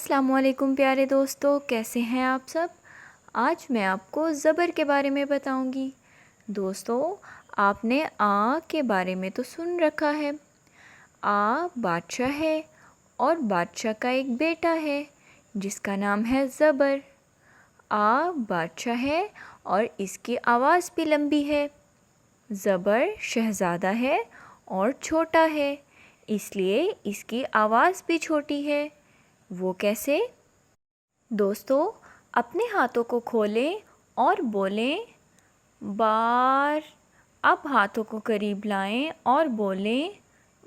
السلام علیکم پیارے دوستو، کیسے ہیں آپ سب؟ آج میں آپ کو زبر کے بارے میں بتاؤں گی۔ دوستو، آپ نے آ کے بارے میں تو سن رکھا ہے۔ آ بادشاہ ہے اور بادشاہ کا ایک بیٹا ہے جس کا نام ہے زبر۔ آ بادشاہ ہے اور اس کی آواز بھی لمبی ہے۔ زبر شہزادہ ہے اور چھوٹا ہے، اس لیے اس کی آواز بھی چھوٹی ہے۔ وہ کیسے؟ دوستو، اپنے ہاتھوں کو کھولیں اور بولیں بار۔ اب ہاتھوں کو قریب لائیں اور بولیں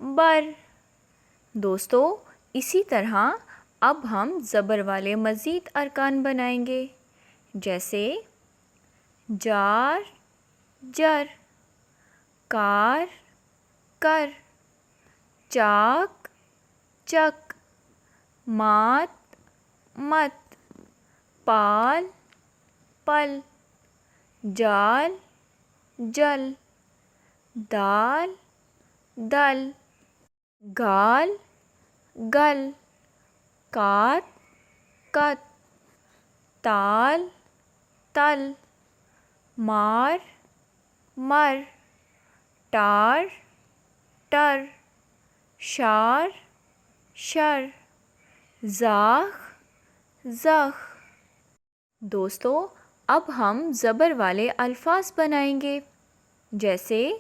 بر۔ دوستو، اسی طرح اب ہم زبر والے مزید ارکان بنائیں گے، جیسے جار جر، کار کر، چاک چک، مات مت، پال پل، جال جل، دال دل، گال گل، کات کت، تال تل، مار مر، ٹار ٹر، شار شر، زاخ زخ۔ دوستو، اب ہم زبر والے الفاظ بنائیں گے، جیسے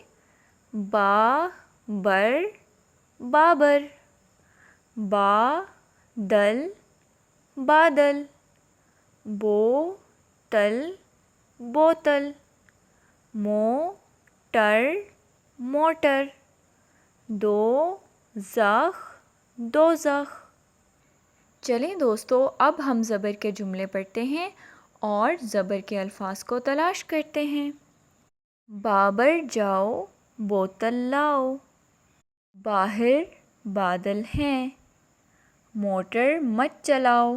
با بر بابر، با دل بادل، بو تل بوتل، مو ٹر موٹر، دو زخ دوزخ۔ چلیں دوستو، اب ہم زبر کے جملے پڑھتے ہیں اور زبر کے الفاظ کو تلاش کرتے ہیں۔ بابر جاؤ بوتل لاؤ، باہر بادل ہیں، موٹر مت چلاؤ،